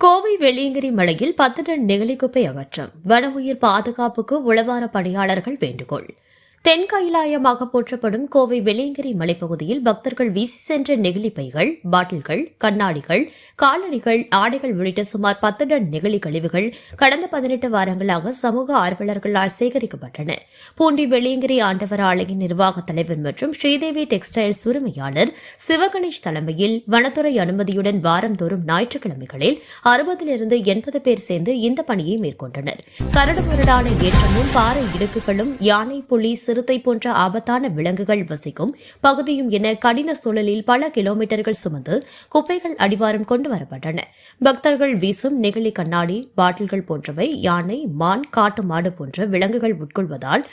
கோவை வெள்ளியங்கிரி மலையில் 10 டன் நெகிழி குப்பை அகற்றம். வன உயிர் பாதுகாப்புக்கு உளவார பணியாளர்கள் வேண்டுகோள். தென்கைலாயமாக போற்றப்படும் கோவை வெள்ளியங்கிரி மலைப்பகுதியில் பக்தர்கள் வீசி சென்ற நெகிழி பைகள், பாட்டில்கள், கண்ணாடிகள், காலணிகள், ஆடைகள் உள்ளிட்ட சுமார் 10 டன் நெகிழி கழிவுகள் கடந்த 18 வாரங்களாக சமூக ஆர்வலர்களால் சேகரிக்கப்பட்டன. பூண்டி வெள்ளியங்கிரி ஆண்டவர் ஆலய நிர்வாக தலைவர் மற்றும் ஸ்ரீதேவி டெக்ஸ்டைல்ஸ் உரிமையாளர் சிவகணேஷ் தலைமையில் வனத்துறை அனுமதியுடன் வாரந்தோறும் ஞாயிற்றுக்கிழமைகளில் 60 80 பேர் சேர்ந்து இந்த பணியை மேற்கொண்டனர். கரடுமுரடான ஏற்றமும் பாறை இடுக்குகளும் யானை, புலி, சிறுத்தை போன்ற ஆபத்தான விலங்குகள் வசிக்கும் பகுதியும் என கடின சூழலில் பல கிலோமீட்டர்கள் சுமந்து குப்பைகள் அடிவாரம் கொண்டு வரப்பட்டன. பக்தர்கள் வீசும் நெகிழி கண்ணாடி, பாட்டில்கள் போன்றவை யானை, மான், காட்டு மாடு போன்ற விலங்குகள் உட்கொள்வதால்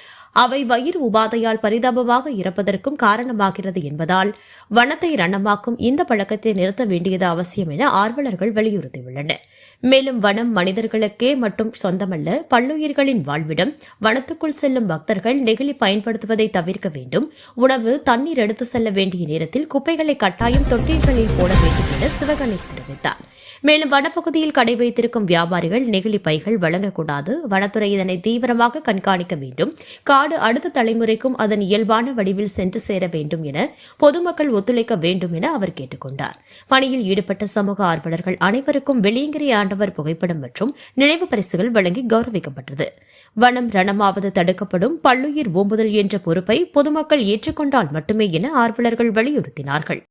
அவை வயிறு உபாதையால் பரிதாபமாக இறப்பதற்கும் காரணமாகிறது என்பதால் வனத்தை ரணமாக்கும் இந்த பழக்கத்தை நிறுத்த வேண்டியது அவசியம் என ஆர்வலர்கள் வலியுறுத்தியுள்ளனர். மேலும் வனம் மனிதர்களுக்கே மட்டும் சொந்தமல்ல, பல்லுயிர்களின் வாழ்விடம். வனத்துக்குள் செல்லும் பக்தர்கள் நெகிழி பயன்படுத்துவதை தவிர்க்க வேண்டும். உணவு, தண்ணீர் எடுத்து செல்ல வேண்டிய நேரத்தில் குப்பைகளை கட்டாயம் தொட்டில்களில் போட வேண்டும் என சிவகணேஷ் தெரிவித்தார். மேலும் வனப்பகுதியில் கடை வைத்திருக்கும் வியாபாரிகள் நெகிழி பைகள் வழங்கக்கூடாது. வனத்துறை இதனை தீவிரமாக கண்காணிக்க வேண்டும். காடு அடுத்த தலைமுறைக்கும் அதன் இயல்பான வடிவில் சென்று சேர வேண்டும் என பொதுமக்கள் ஒத்துழைக்க வேண்டும் என அவர் கேட்டுக் கொண்டார். பணியில் ஈடுபட்ட சமூக ஆர்வலர்கள் அனைவருக்கும் வெள்ளியங்கிரி ஆண்டவர் புகைப்படம் மற்றும் நினைவு பரிசுகள் வழங்கி கௌரவிக்கப்பட்டது. வனம் ரணமாவது தடுக்கப்படும். பல்லுயிர் ஓம்புதல் என்ற பொறுப்பை பொதுமக்கள் ஏற்றுக்கொண்டால் மட்டுமே என ஆர்வலர்கள் வலியுறுத்தினார்கள்.